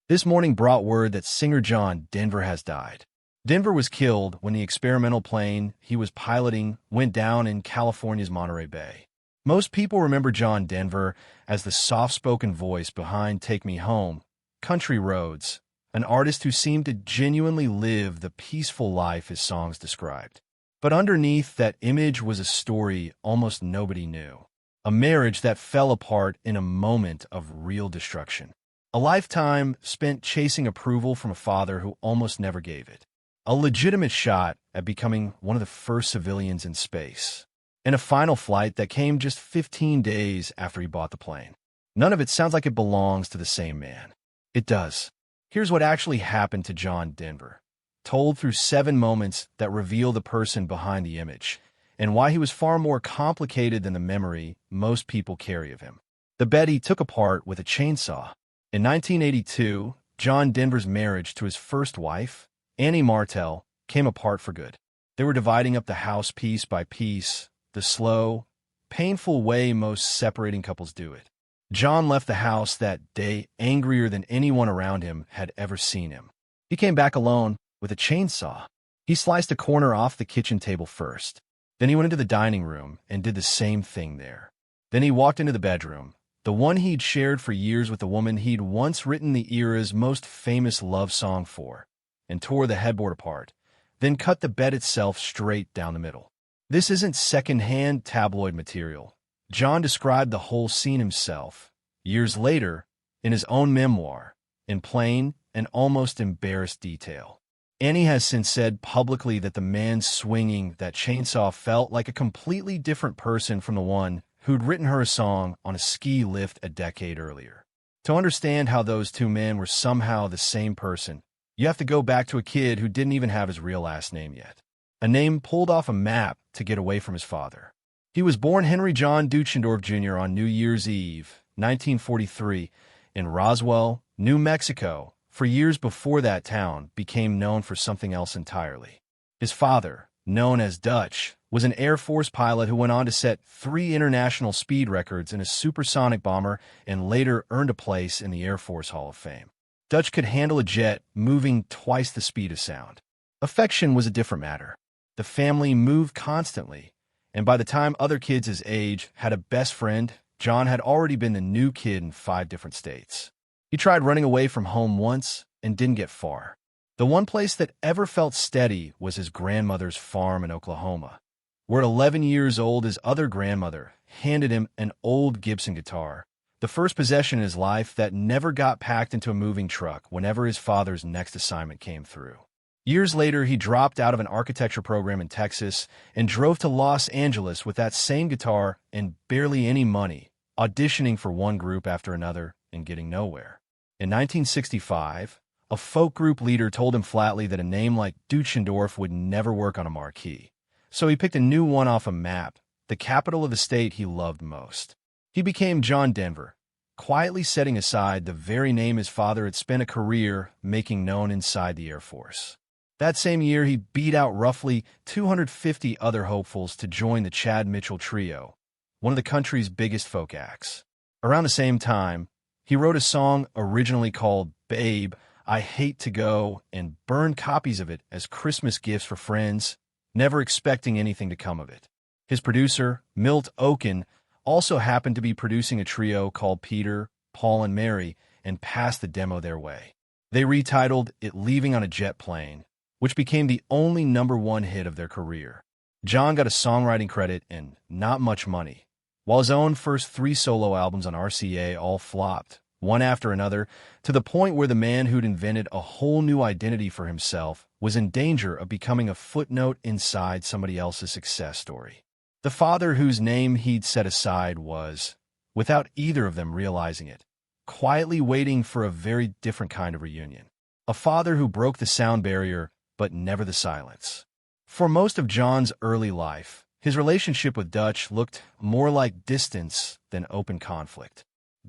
This morning brought word that singer John Denver has died. Denver was killed when the experimental plane he was piloting went down in California's Monterey Bay. Most people remember John Denver as the soft-spoken voice behind Take Me Home, Country Roads, an artist who seemed to genuinely live the peaceful life his songs described. But underneath that image was a story almost nobody knew. A marriage that fell apart in a moment of real destruction. A lifetime spent chasing approval from a father who almost never gave it. A legitimate shot at becoming one of the first civilians in space. And a final flight that came just 15 days after he bought the plane. None of it sounds like it belongs to the same man. It does. Here's what actually happened to John Denver, told through 7 moments that reveal the person behind the image, and why he was far more complicated than the memory most people carry of him. The bed he took apart with a chainsaw. In 1982, John Denver's marriage to his first wife, Annie Martell, came apart for good. They were dividing up the house piece by piece, the slow, painful way most separating couples do it. John left the house that day angrier than anyone around him had ever seen him. He came back alone with a chainsaw. He sliced a corner off the kitchen table first. Then he went into the dining room and did the same thing there. Then he walked into the bedroom, the one he'd shared for years with the woman he'd once written the era's most famous love song for, and tore the headboard apart, then cut the bed itself straight down the middle. This isn't second-hand tabloid material. John described the whole scene himself, years later, in his own memoir, in plain and almost embarrassed detail. Annie has since said publicly that the man swinging that chainsaw felt like a completely different person from the one who'd written her a song on a ski lift a decade earlier. To understand how those two men were somehow the same person, you have to go back to a kid who didn't even have his real last name yet. A name pulled off a map to get away from his father. He was born Henry John Deutschendorf Jr. on New Year's Eve, 1943, in Roswell, New Mexico. For years before that town became known for something else entirely. His father, known as Dutch, was an Air Force pilot who went on to set 3 international speed records in a supersonic bomber and later earned a place in the Air Force Hall of Fame. Dutch could handle a jet moving twice the speed of sound. Affection was a different matter. The family moved constantly, and by the time other kids his age had a best friend, John had already been the new kid in 5 different states. He tried running away from home once and didn't get far. The one place that ever felt steady was his grandmother's farm in Oklahoma, where at 11 years old his other grandmother handed him an old Gibson guitar, the first possession in his life that never got packed into a moving truck whenever his father's next assignment came through. Years later, he dropped out of an architecture program in Texas and drove to Los Angeles with that same guitar and barely any money, auditioning for one group after another and getting nowhere. In 1965, a folk group leader told him flatly that a name like Deutschendorf would never work on a marquee. So he picked a new one off a map, the capital of the state he loved most. He became John Denver, quietly setting aside the very name his father had spent a career making known inside the Air Force. That same year, he beat out roughly 250 other hopefuls to join the Chad Mitchell Trio, one of the country's biggest folk acts. Around the same time, he wrote a song originally called Babe, I Hate to Go, and burned copies of it as Christmas gifts for friends, never expecting anything to come of it. His producer, Milt Oken, also happened to be producing a trio called Peter, Paul, and Mary, and passed the demo their way. They retitled it Leaving on a Jet Plane, which became the only #1 hit of their career. John got a songwriting credit and not much money, while his own first 3 solo albums on RCA all flopped, one after another, to the point where the man who'd invented a whole new identity for himself was in danger of becoming a footnote inside somebody else's success story. The father whose name he'd set aside was, without either of them realizing it, quietly waiting for a very different kind of reunion. A father who broke the sound barrier, but never the silence. For most of John's early life, his relationship with Dutch looked more like distance than open conflict.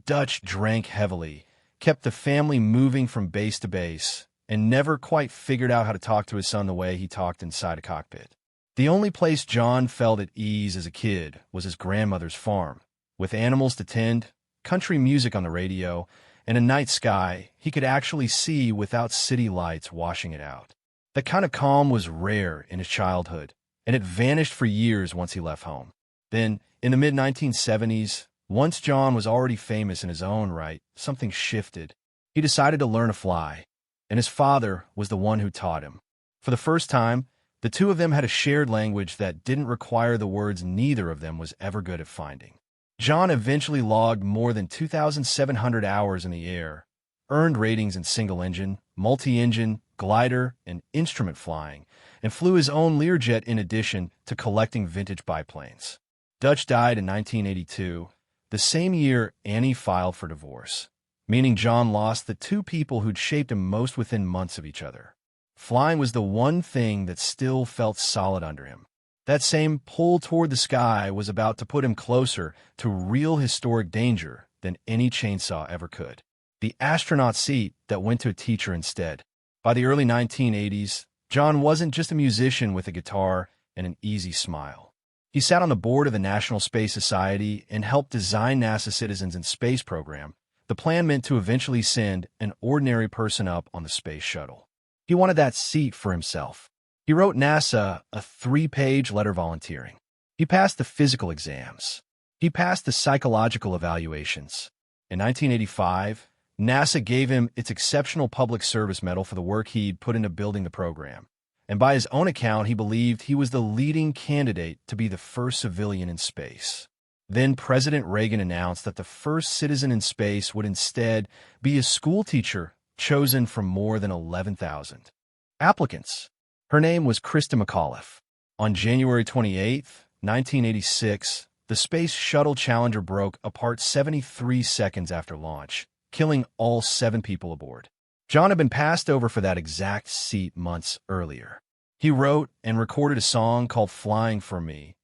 Dutch drank heavily, kept the family moving from base to base, and never quite figured out how to talk to his son the way he talked inside a cockpit. The only place John felt at ease as a kid was his grandmother's farm, with animals to tend, country music on the radio, and a night sky he could actually see without city lights washing it out. That kind of calm was rare in his childhood, and it vanished for years once he left home. Then, in the mid-1970s, once John was already famous in his own right, something shifted. He decided to learn to fly, and his father was the one who taught him. For the first time, the two of them had a shared language that didn't require the words neither of them was ever good at finding. John eventually logged more than 2,700 hours in the air, earned ratings in single-engine, multi-engine, glider, and instrument flying, and flew his own Learjet in addition to collecting vintage biplanes. Dutch died in 1982, the same year Annie filed for divorce, meaning John lost the two people who'd shaped him most within months of each other. Flying was the one thing that still felt solid under him. That same pull toward the sky was about to put him closer to real historic danger than any chainsaw ever could. The astronaut seat that went to a teacher instead. By the early 1980s, John wasn't just a musician with a guitar and an easy smile. He sat on the board of the National Space Society and helped design NASA's Citizens in Space program. The plan meant to eventually send an ordinary person up on the space shuttle. He wanted that seat for himself. He wrote NASA a 3-page letter volunteering. He passed the physical exams. He passed the psychological evaluations. In 1985, NASA gave him its Exceptional Public Service Medal for the work he'd put into building the program. And by his own account, he believed he was the leading candidate to be the first civilian in space. Then President Reagan announced that the first citizen in space would instead be a school teacher chosen from more than 11,000 applicants. Her name was Krista McAuliffe. On January 28, 1986, the Space Shuttle Challenger broke apart 73 seconds after launch, killing all 7 people aboard. John had been passed over for that exact seat months earlier. He wrote and recorded a song called Flying for Me,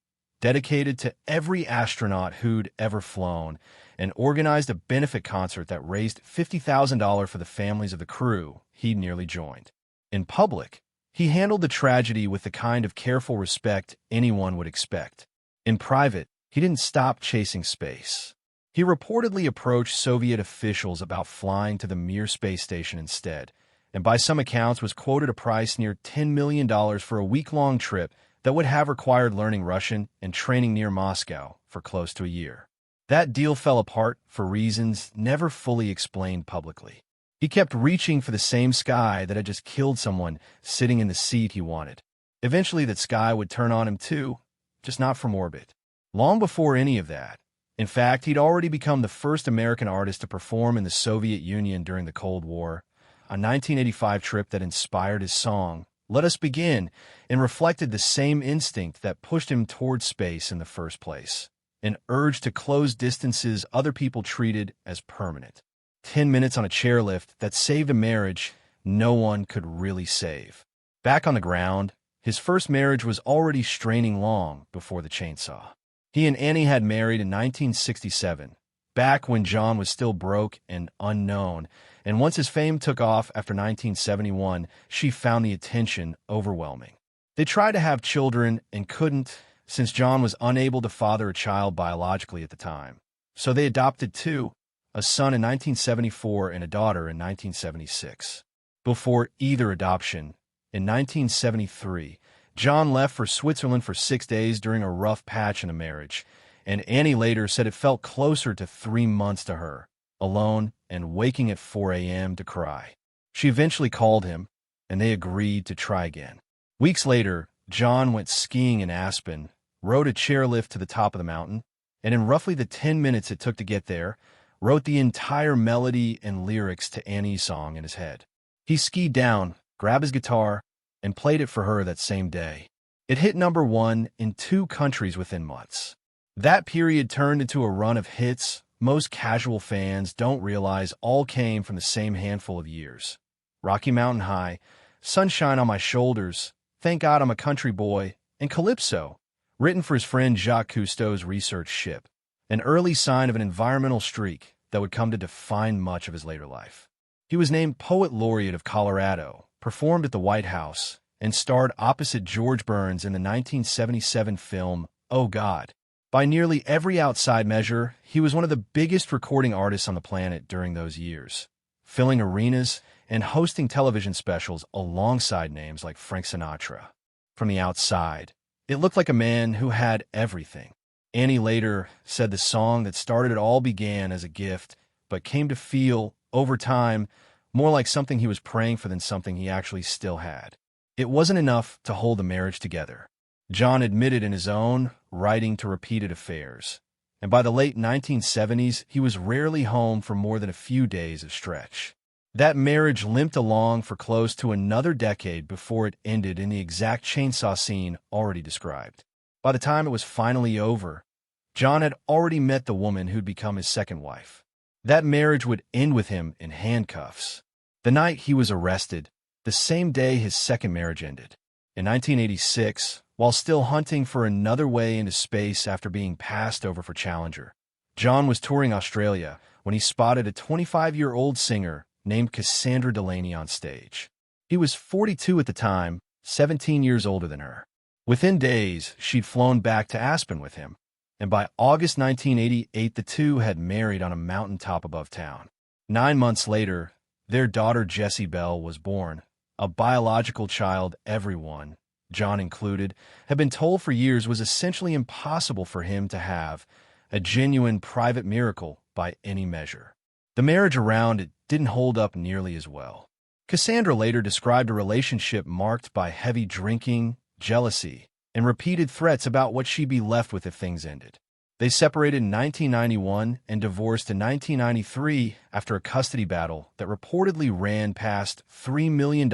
dedicated to every astronaut who'd ever flown, and organized a benefit concert that raised $50,000 for the families of the crew he'd nearly joined. In public, he handled the tragedy with the kind of careful respect anyone would expect. In private, he didn't stop chasing space. He reportedly approached Soviet officials about flying to the Mir space station instead, and by some accounts was quoted a price near $10 million for a week-long trip that would have required learning Russian and training near Moscow for close to a year. That deal fell apart for reasons never fully explained publicly. He kept reaching for the same sky that had just killed someone sitting in the seat he wanted. Eventually that sky would turn on him too, just not from orbit. Long before any of that, in fact, he'd already become the first American artist to perform in the Soviet Union during the Cold War, a 1985 trip that inspired his song, Let Us Begin, and reflected the same instinct that pushed him toward space in the first place, an urge to close distances other people treated as permanent. 10 minutes on a chairlift that saved a marriage no one could really save. Back on the ground, his first marriage was already straining long before the chainsaw. He and Annie had married in 1967, back when John was still broke and unknown, and once his fame took off after 1971, she found the attention overwhelming. They tried to have children and couldn't, since John was unable to father a child biologically at the time. So they adopted 2, a son in 1974 and a daughter in 1976. Before either adoption, in 1973, John left for Switzerland for 6 days during a rough patch in a marriage, and Annie later said it felt closer to 3 months to her, alone and waking at 4 a.m. to cry. She eventually called him, and they agreed to try again. Weeks later, John went skiing in Aspen, rode a chairlift to the top of the mountain, and in roughly the 10 minutes it took to get there, wrote the entire melody and lyrics to Annie's song in his head. He skied down, grabbed his guitar, and played it for her that same day. It hit #1 in 2 countries within months. That period turned into a run of hits most casual fans don't realize all came from the same handful of years. Rocky Mountain High, Sunshine on My Shoulders, Thank God I'm a Country Boy, and Calypso, written for his friend Jacques Cousteau's research ship, an early sign of an environmental streak that would come to define much of his later life. He was named Poet Laureate of Colorado, performed at the White House, and starred opposite George Burns in the 1977 film Oh God. By nearly every outside measure, he was one of the biggest recording artists on the planet during those years, filling arenas and hosting television specials alongside names like Frank Sinatra. From the outside, it looked like a man who had everything. Annie later said the song that started it all began as a gift, but came to feel, over time, more like something he was praying for than something he actually still had. It wasn't enough to hold the marriage together. John admitted in his own writing to repeated affairs, and by the late 1970s, he was rarely home for more than a few days at a stretch. That marriage limped along for close to another decade before it ended in the exact chainsaw scene already described. By the time it was finally over, John had already met the woman who'd become his second wife. That marriage would end with him in handcuffs. The night he was arrested, the same day his second marriage ended. In 1986, while still hunting for another way into space after being passed over for Challenger, John was touring Australia when he spotted a 25-year-old singer named Cassandra Delaney on stage. He was 42 at the time, 17 years older than her. Within days, she'd flown back to Aspen with him, and by August 1988, the two had married on a mountaintop above town. 9 months later, their daughter Jessie Bell was born, a biological child everyone, John included, had been told for years was essentially impossible for him to have, a genuine private miracle by any measure. The marriage around it didn't hold up nearly as well. Cassandra later described a relationship marked by heavy drinking, jealousy, and repeated threats about what she'd be left with if things ended. They separated in 1991 and divorced in 1993 after a custody battle that reportedly ran past $3 million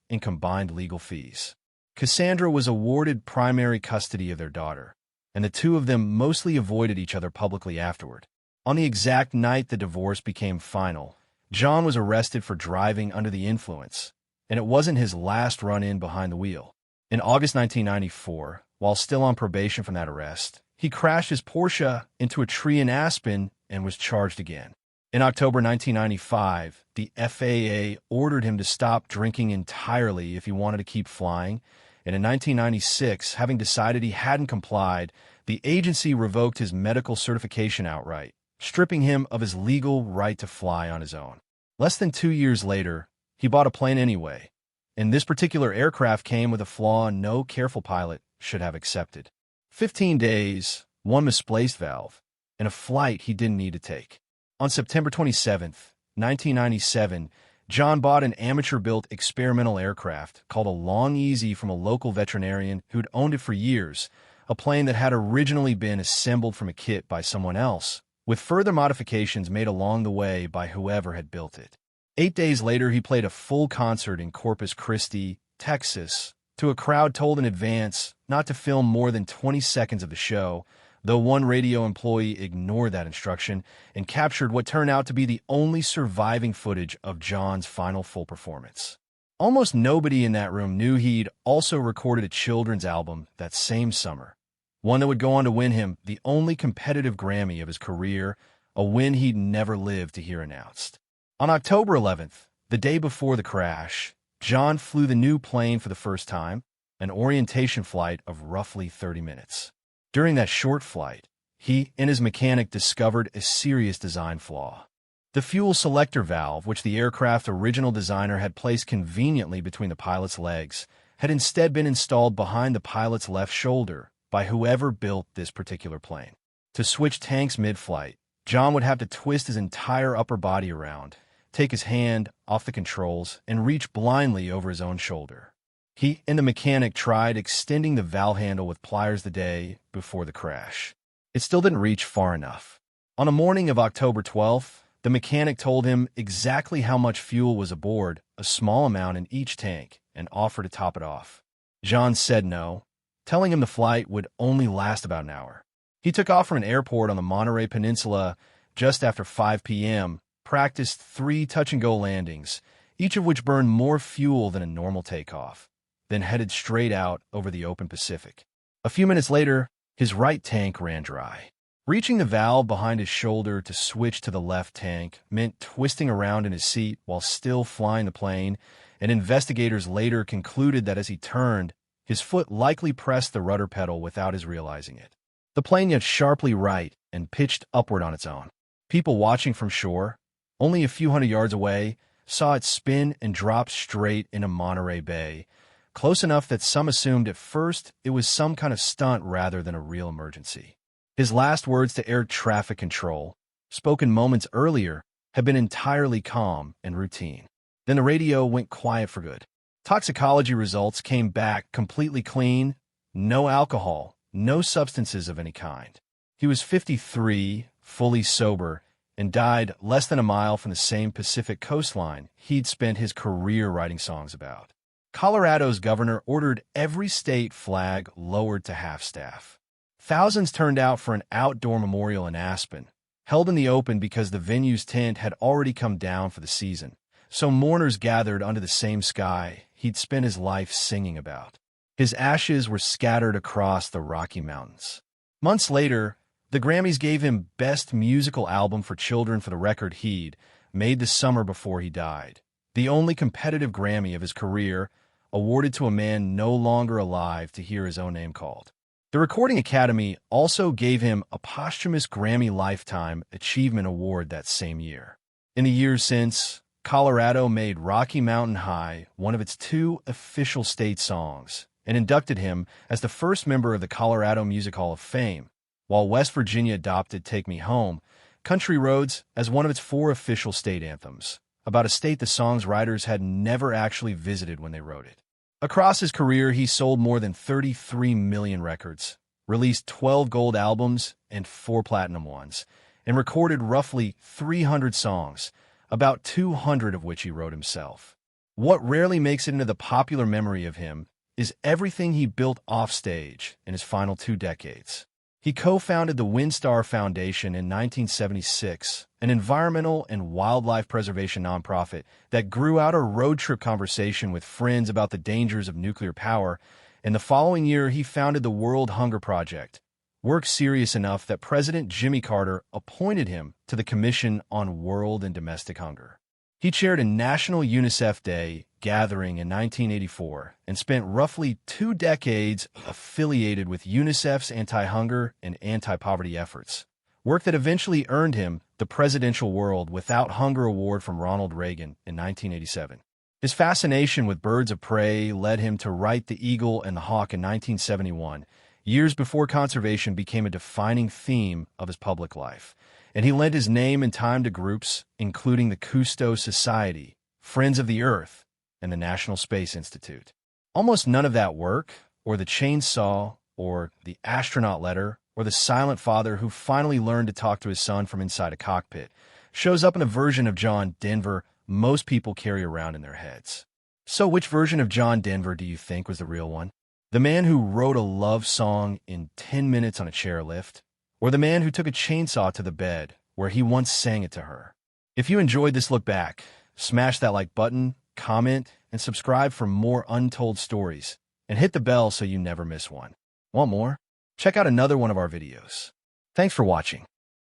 in combined legal fees. Cassandra was awarded primary custody of their daughter, and the two of them mostly avoided each other publicly afterward. On the exact night the divorce became final, John was arrested for driving under the influence, and it wasn't his last run-in behind the wheel. In August 1994, while still on probation from that arrest, he crashed his Porsche into a tree in Aspen and was charged again. In October 1995, the FAA ordered him to stop drinking entirely if he wanted to keep flying, and in 1996, having decided he hadn't complied, the agency revoked his medical certification outright, stripping him of his legal right to fly on his own. Less than 2 years later, he bought a plane anyway, and this particular aircraft came with a flaw no careful pilot should have accepted. 15 days, one misplaced valve, and a flight he didn't need to take. On September 27, 1997, John bought an amateur-built experimental aircraft called a Long Easy from a local veterinarian who'd owned it for years, a plane that had originally been assembled from a kit by someone else, with further modifications made along the way by whoever had built it. 8 days later, he played a full concert in Corpus Christi, Texas, to a crowd told in advance not to film more than 20 seconds of the show, though one radio employee ignored that instruction and captured what turned out to be the only surviving footage of John's final full performance. Almost nobody in that room knew he'd also recorded a children's album that same summer, one that would go on to win him the only competitive Grammy of his career, a win he'd never lived to hear announced. On October 11th, the day before the crash, John flew the new plane for the first time, an orientation flight of roughly 30 minutes. During that short flight, he and his mechanic discovered a serious design flaw. The fuel selector valve, which the aircraft's original designer had placed conveniently between the pilot's legs, had instead been installed behind the pilot's left shoulder by whoever built this particular plane. To switch tanks mid-flight, John would have to twist his entire upper body around, take his hand off the controls, and reach blindly over his own shoulder. He and the mechanic tried extending the valve handle with pliers the day before the crash. It still didn't reach far enough. On the morning of October 12th, the mechanic told him exactly how much fuel was aboard, a small amount in each tank, and offered to top it off. John said no, telling him the flight would only last about an hour. He took off from an airport on the Monterey Peninsula just after 5 p.m., practiced 3 touch-and-go landings, each of which burned more fuel than a normal takeoff, then headed straight out over the open Pacific. A few minutes later, his right tank ran dry. Reaching the valve behind his shoulder to switch to the left tank meant twisting around in his seat while still flying the plane, and investigators later concluded that as he turned, his foot likely pressed the rudder pedal without his realizing it. The plane yanked sharply right and pitched upward on its own. People watching from shore, only a few hundred yards away, saw it spin and drop straight into Monterey Bay, close enough that some assumed at first it was some kind of stunt rather than a real emergency. His last words to air traffic control, spoken moments earlier, had been entirely calm and routine. Then the radio went quiet for good. Toxicology results came back completely clean, no alcohol, no substances of any kind. He was 53, fully sober, and died less than a mile from the same Pacific coastline he'd spent his career writing songs about. Colorado's governor ordered every state flag lowered to half-staff. Thousands turned out for an outdoor memorial in Aspen, held in the open because the venue's tent had already come down for the season, so mourners gathered under the same sky he'd spent his life singing about. His ashes were scattered across the Rocky Mountains. Months later, the Grammys gave him Best Musical Album for Children for the record he'd made the summer before he died, the only competitive Grammy of his career, awarded to a man no longer alive to hear his own name called. The Recording Academy also gave him a posthumous Grammy Lifetime Achievement Award that same year. In the years since, Colorado made Rocky Mountain High one of its 2 official state songs and inducted him as the first member of the Colorado Music Hall of Fame, while West Virginia adopted Take Me Home, Country Roads, as one of its 4 official state anthems, about a state the song's writers had never actually visited when they wrote it. Across his career, he sold more than 33 million records, released 12 gold albums and 4 platinum ones, and recorded roughly 300 songs, about 200 of which he wrote himself. What rarely makes it into the popular memory of him is everything he built offstage in his final 2 decades. He co-founded the WinStar Foundation in 1976, an environmental and wildlife preservation nonprofit that grew out a road trip conversation with friends about the dangers of nuclear power, and the following year he founded the World Hunger Project, work serious enough that President Jimmy Carter appointed him to the Commission on World and Domestic Hunger. He chaired a National UNICEF Day gathering in 1984 and spent roughly 2 decades affiliated with UNICEF's anti-hunger and anti-poverty efforts, work that eventually earned him the Presidential World Without Hunger Award from Ronald Reagan in 1987. His fascination with birds of prey led him to write The Eagle and the Hawk in 1971, years before conservation became a defining theme of his public life, and he lent his name and time to groups including the Cousteau Society, Friends of the Earth, and the National Space Institute. Almost none of that work, or The Chainsaw, or The Astronaut Letter, or The Silent Father Who Finally Learned to Talk to His Son from Inside a Cockpit, shows up in a version of John Denver most people carry around in their heads. So which version of John Denver do you think was the real one? The man who wrote a love song in 10 minutes on a chairlift, or the man who took a chainsaw to the bed where he once sang it to her? If you enjoyed this look back, smash that like button, comment, and subscribe for more untold stories, and hit the bell so you never miss one. Want more? Check out another one of our videos. Thanks for watching.